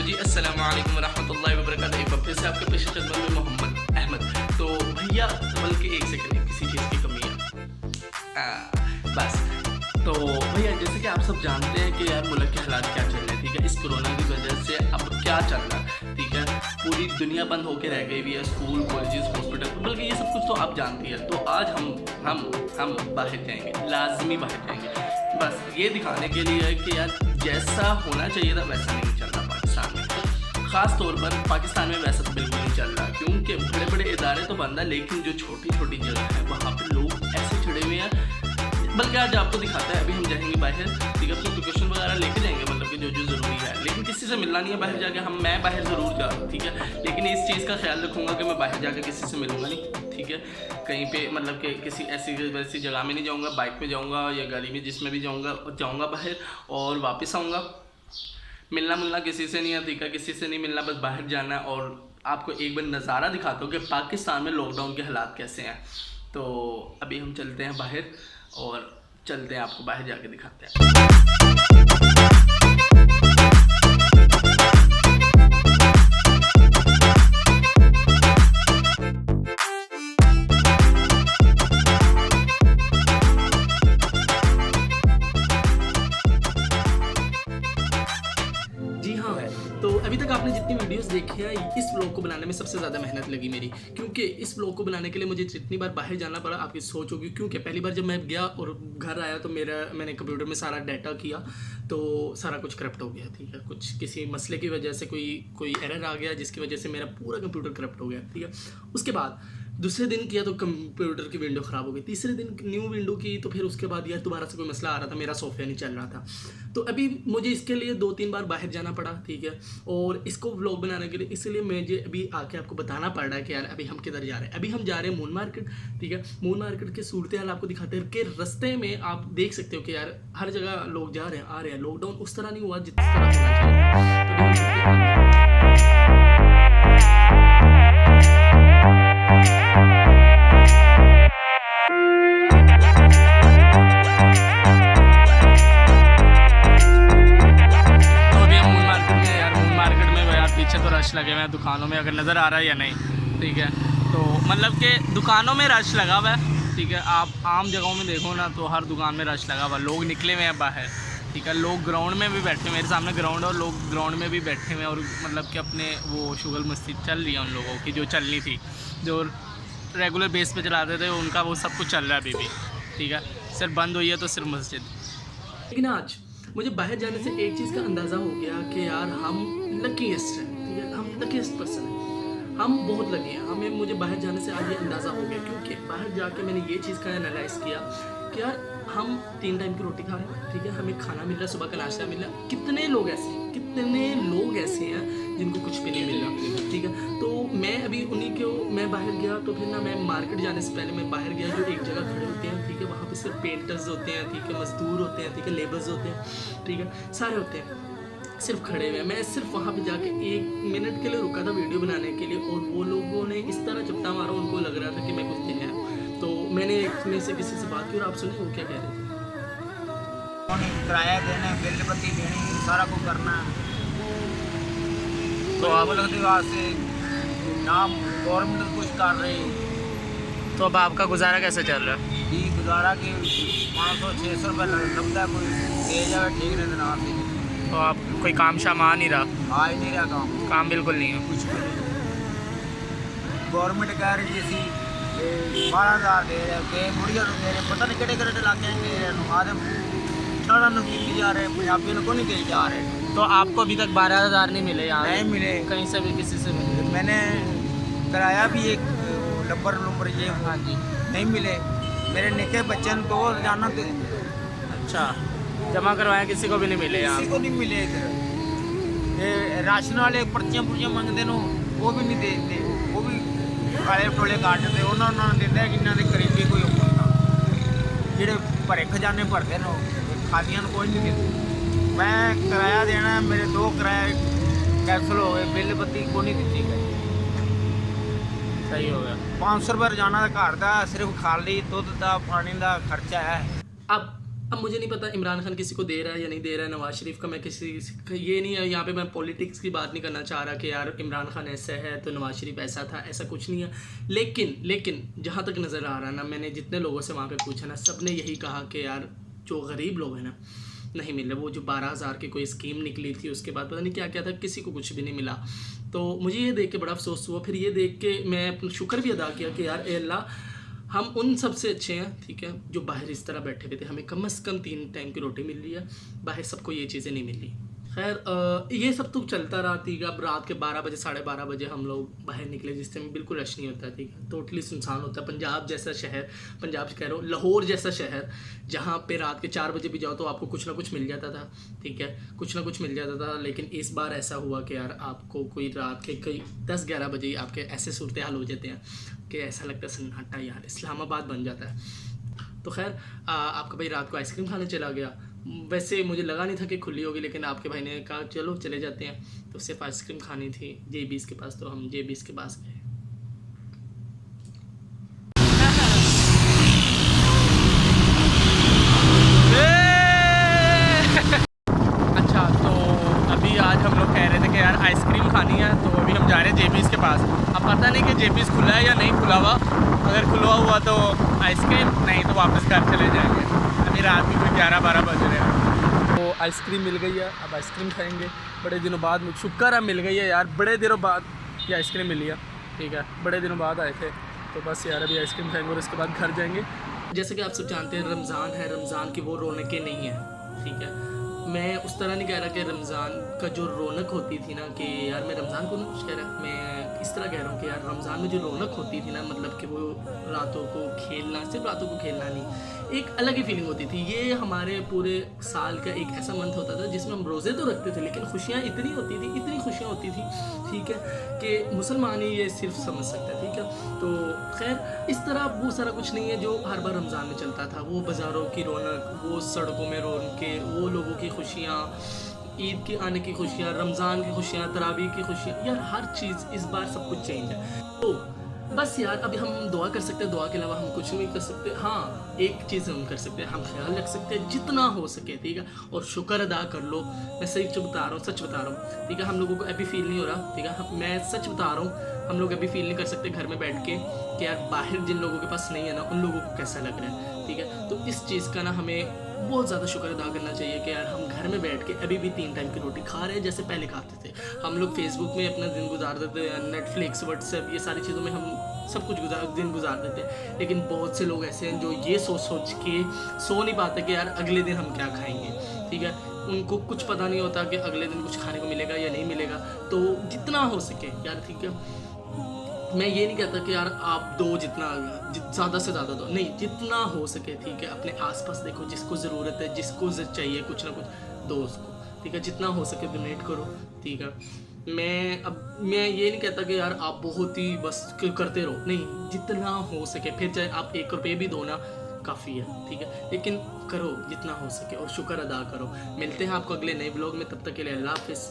जी अस्सलाम वालेकुम रहमतुल्लाहि व बरकातहू। एक बार फिर से आपके पेश खिदमत में मोहम्मद अहमद। तो भैया बल्कि एक सेकंड, किसी चीज़ की कमी है बस। तो भैया जैसे कि आप सब जानते हैं कि यार मुल्क के हालात क्या चल रहे हैं, ठीक है। इस कोरोना की वजह से अब क्या चल रहा है, ठीक है। पूरी दुनिया बंद होकर रह गई हुई है, स्कूल कॉलेजेस हॉस्पिटल, बल्कि ये सब कुछ तो आप जानती है। तो आज हम बाहर जाएंगे, लाजमी बाहर जाएंगे, बस ये दिखाने के लिए कि यार जैसा होना चाहिए था वैसा नहीं चल रहा पाकिस्तान में। ख़ास तौर पर पाकिस्तान में वैसा तो बिल्कुल नहीं चल रहा, क्योंकि बड़े बड़े इदारे तो बंद है, लेकिन जो छोटी छोटी जगह है वहाँ पर लोग ऐसे छिड़े हुए हैं। बल्कि आज आपको दिखाता है, अभी हम जाएंगे बाहर, ठीक है। अपनी प्रिकॉशन वगैरह लेके जाएंगे, मतलब कि जो जो ज़रूरी है, लेकिन किसी से मिलना नहीं है बाहर जाके। मैं बाहर ज़रूर जा रहा हूँ, ठीक है, लेकिन इस चीज़ का ख्याल रखूँगा कि मैं बाहर जाके किसी से मिलूँगा नहीं, ठीक है। कहीं पे मतलब कि किसी ऐसी वैसी जगह में नहीं जाऊँगा, बाइक पे जाऊँगा या गाड़ी में, जिसमें भी जाऊँगा बाहर और वापस आऊँगा। मिलना किसी से नहीं है, ठीक है, किसी से नहीं मिलना, बस बाहर जाना है। और आपको एक बार नज़ारा दिखाता हूँ कि पाकिस्तान में लॉकडाउन के हालात कैसे हैं। तो अभी हम चलते हैं बाहर और चलते हैं, आपको बाहर जाके दिखाते हैं। जी हाँ, तो अभी तक आपने जितनी वीडियोस देखी है, इस व्लॉग को बनाने में सबसे ज़्यादा मेहनत लगी मेरी, क्योंकि इस व्लॉग को बनाने के लिए मुझे जितनी बार बाहर जाना पड़ा आपकी सोच होगी। क्योंकि पहली बार जब मैं गया और घर आया तो मैंने कंप्यूटर में सारा डाटा किया तो सारा कुछ करप्ट हो गया, ठीक है। कुछ किसी मसले की वजह से कोई एरर आ गया, जिसकी वजह से मेरा पूरा कंप्यूटर करप्ट हो गया, ठीक है। उसके बाद दूसरे दिन किया तो कंप्यूटर की विंडो ख़राब हो गई, तीसरे दिन न्यू विंडो की, तो फिर उसके बाद यार दोबारा से कोई मसला आ रहा था, मेरा सॉफ्टवेयर नहीं चल रहा था। तो अभी मुझे इसके लिए 2-3 बार बाहर जाना पड़ा, ठीक है। और इसको व्लॉग बनाने के लिए इसलिए मुझे अभी आके आपको बताना पड़ रहा है कि यार अभी हम किधर जा रहे हैं। अभी हम जा रहे हैं मून मार्केट, ठीक है। मून मार्केट के सूरत हाल आपको दिखाते हैं कि रास्ते में आप देख सकते हो कि यार हर जगह लोग जा रहे हैं, आ रहे हैं। लॉकडाउन उस तरह नहीं हुआ जिस तरह होना चाहिए। पीछे तो रश लगे हुए हैं दुकानों में, अगर नज़र आ रहा है या नहीं, ठीक है। तो मतलब कि दुकानों में रश लगा हुआ है, ठीक है। आप आम जगहों में देखो ना तो हर दुकान में रश लगा हुआ है, लोग निकले हुए हैं बाहर, ठीक है। लोग ग्राउंड में भी बैठे, मेरे सामने ग्राउंड है और लोग ग्राउंड में भी बैठे हुए हैं और मतलब कि अपने वो शुगल मस्ती चल रही है उन लोगों की, जो चलनी थी, जो रेगुलर बेस पे चलाते थे, उनका वो सब कुछ चल रहा है अभी भी, ठीक है। सिर्फ बंद हुई है तो सिर्फ मस्जिद। लेकिन आज मुझे बाहर जाने से एक चीज़ का अंदाज़ा हो गया कि यार हम लकीएस्ट हैं, ठीक है। हम लकीएस्ट पर्सन हैं, हम बहुत लकी हैं। मुझे बाहर जाने से आज ये अंदाज़ा हो गया, क्योंकि बाहर जाके मैंने ये चीज़ का एनालाइज़ किया कि यार हम 3 टाइम की रोटी खा रहे हैं, ठीक है। हमें खाना मिल रहा है, सुबह का नाश्ता मिल रहा है। कितने लोग ऐसे हैं जिनको कुछ भी नहीं मिल रहा, ठीक है। तो मैं अभी मैं बाहर गया तो फिर ना, मैं मार्केट जाने से पहले मैं बाहर गया, जो एक जगह खड़े होते हैं, ठीक है। वहाँ पे सिर्फ पेंटर्स होते हैं, ठीक है, मजदूर होते हैं, ठीक है, लेबर्स होते हैं, ठीक है, सारे होते हैं, सिर्फ खड़े हुए हैं। मैं सिर्फ वहाँ पे जाके 1 मिनट के लिए रुका था वीडियो बनाने के लिए, और वो लोगों ने इस तरह चपटा मारा, उनको लग रहा था कि मैं कुछ दिन है। तो मैंने में से किसी से बात की और आप सुनिए वो क्या कह रहे थे। किराया देना, बिल बत्ती देनी, सारा कुछ करना, तो आप मुल्क के वास्ते नाम गवर्नमेंट कुछ कर रही। तो अब आपका गुजारा कैसे चल रहा है? जी गुजारा कि 500-600 रुपये लगता है, कोई दे जाए ठीक नहीं देना आती। तो आप कोई काम शाम आ नहीं रहा? आ ही नहीं रहा काम बिल्कुल नहीं है कुछ भी नहीं। गवर्नमेंट कह रही थी 12,000 दे रहे, मुड़िया दे रहे, पता नहीं किहड़े इलाके दे रहे, आदम ठाणा की जा रहे, पंजाबियों को नहीं दे जा रहे। तो आपको अभी तक 12,000 नहीं मिले? यहाँ नहीं मिले, कहीं से भी किसी से मिले? मैंने कराया भी एक नंबर ये, हाँ जी, नहीं मिले। मेरे निके बच्चे तो जाना थे। अच्छा, जमा करवाया, किसी को भी नहीं मिले? यहाँ किसी को नहीं मिले। इधर राशन वाले पर्चियां मंगते नो, वो भी नहीं देते, वो भी काले टोले काटते, उन्होंने देता है कि इन्होंने गरीबी कोई होगा, जेडे भरे खजाने भरते नो, खालियां कोई नहीं देते। मैं किराया देना, मेरे 2 किराए कैंसिल हो गए, बिल बत्ती को नहीं दी गई। सही हो गया। 500 रुपये रोजाना का घर का सिर्फ खाली दुध का पानी का खर्चा है। अब अब मुझे नहीं पता इमरान खान किसी को दे रहा है या नहीं दे रहा है, नवाज शरीफ का मैं किसी ये नहीं है, यहाँ पे मैं पॉलिटिक्स की बात नहीं करना चाह रहा कि यार इमरान खान ऐसा है तो नवाज शरीफ ऐसा था, ऐसा कुछ नहीं है। लेकिन जहाँ तक नज़र आ रहा है ना, मैंने जितने लोगों से वहाँ पे पूछा ना, सब ने यही कहा कि यार जो गरीब लोग हैं ना नहीं मिल रहे। वो जो 12,000 की कोई स्कीम निकली थी, उसके बाद पता नहीं क्या क्या था, किसी को कुछ भी नहीं मिला। तो मुझे ये देख के बड़ा अफसोस हुआ। फिर ये देख के मैं अपना शुक्र भी अदा किया कि यार ए अल्लाह, हम उन सबसे अच्छे हैं, ठीक है, जो बाहर इस तरह बैठे हुए थे। हमें कम से कम 3 टाइम की रोटी मिल रही है, बाहर सबको ये चीज़ें नहीं मिल रही। खैर ये सब तो चलता रहा, ठीक है। अब रात के 12 बजे 12:30 बजे हम लोग बाहर निकले, जिस टाइम बिल्कुल रश नहीं होता, ठीक है, टोटली सुनसान होता है। पंजाब जैसा शहर, पंजाब कह रहा हूँ, लाहौर जैसा शहर, जहाँ पे रात के 4 बजे भी जाओ तो आपको कुछ ना कुछ मिल जाता था, ठीक है, कुछ ना कुछ मिल जाता था। लेकिन इस बार ऐसा हुआ कि यार आपको कोई रात के कोई 10-11 बजे आपके ऐसे सूरत हाल हो जाते हैं कि ऐसा लगता है सन्नाटा यार इस्लामाबाद बन जाता है। तो खैर आपका भाई रात को आइसक्रीम खाने चला गया। वैसे मुझे लगा नहीं था कि खुली होगी, लेकिन आपके भाई ने कहा चलो चले जाते हैं, तो सिर्फ आइसक्रीम खानी थी JB's के पास, तो हम JB's के पास गए। अच्छा, तो अभी आज हम लोग कह रहे थे कि यार आइसक्रीम खानी है, तो अभी हम जा रहे हैं JB's के पास। अब पता नहीं कि JB's खुला है या नहीं खुला हुआ। अगर खुला हुआ तो आइसक्रीम, नहीं तो वापस घर चले जाएंगे। अभी रात में कोई 11-12 बज रहे हैं। तो आइसक्रीम मिल गई है, अब आइसक्रीम खाएंगे। बड़े दिनों बाद, शुक्र है मिल गई है यार, बड़े दिनों बाद ये आइसक्रीम मिली है, ठीक है, बड़े दिनों बाद आए थे। तो बस यार अभी आइसक्रीम खाएंगे और इसके बाद घर जाएंगे। जैसे कि आप सब जानते हैं रमज़ान है, रमज़ान की वो रौनकें नहीं है, ठीक है। मैं उस तरह नहीं कह रहा कि रमज़ान का जो रौनक होती थी ना, कि यार मैं रमज़ान को नहीं कुछ कह रहा, मैं इस तरह कह रहा हूँ कि यार रमज़ान में जो रौनक होती थी ना, मतलब कि वो रातों को खेलना, सिर्फ रातों को खेलना नहीं, एक अलग ही फीलिंग होती थी। ये हमारे पूरे साल का एक ऐसा मंथ होता था जिसमें हम रोज़े तो रखते थे, लेकिन खुशियाँ इतनी होती थी, इतनी खुशियाँ होती थी, ठीक है, कि मुसलमान ही ये सिर्फ समझ सकता है, ठीक है। तो खैर इस तरह वो सारा कुछ नहीं है जो हर बार रमज़ान में चलता था। वो बाज़ारों की रौनक, वो सड़कों में रौनकें, वो लोगों की खुशियाँ, ईद के आने की खुशियाँ, रमज़ान की खुशियाँ, तरावीह की खुशियाँ, यार हर चीज़ इस बार सब कुछ चेंज है। तो बस यार अभी हम दुआ कर सकते हैं, दुआ के अलावा हम कुछ नहीं कर सकते। हाँ, एक चीज़ हम कर सकते हैं, हम ख्याल रख सकते हैं जितना हो सके, ठीक है, और शुक्र अदा कर लो। मैं सही बता रहा हूँ, सच बता रहा हूँ, ठीक है। हम लोगों को अभी फील नहीं हो रहा, ठीक है, मैं सच बता रहा हूँ, हम लोग अभी फील नहीं कर सकते घर में बैठ के कि यार बाहर जिन लोगों के पास नहीं है ना, उन लोगों को कैसा लग रहा है, ठीक है। तो इस चीज़ का ना हमें बहुत ज़्यादा शुक्र अदा करना चाहिए कि यार हम घर में बैठ के अभी भी 3 टाइम की रोटी खा रहे हैं, जैसे पहले खाते थे। हम लोग फेसबुक में अपना दिन गुजार देते हैं, नेटफ्लिक्स, व्हाट्सएप, ये सारी चीज़ों में हम सब कुछ दिन गुजार देते हैं। लेकिन बहुत से लोग ऐसे हैं जो ये सोच के सो नहीं पाते कि यार अगले दिन हम क्या खाएंगे, ठीक है। उनको कुछ पता नहीं होता कि अगले दिन कुछ खाने को मिलेगा या नहीं मिलेगा। तो जितना हो सके यार, ठीक है, मैं ये नहीं कहता कि यार आप दो ज़्यादा से ज़्यादा दो, नहीं, जितना हो सके, ठीक है। अपने आसपास देखो, जिसको ज़रूरत है, जिसको चाहिए कुछ ना कुछ, दो उसको, ठीक है। जितना हो सके डोनेट करो, ठीक है। मैं ये नहीं कहता कि यार आप बहुत ही बस करते रहो, नहीं, जितना हो सके, फिर चाहे आप 1 रुपये भी दो ना, काफ़ी है, ठीक है, लेकिन करो जितना हो सके और शुक्र अदा करो। मिलते हैं आपको अगले नए ब्लॉग में, तब तक के लिए अल्लाह हाफ़िज़।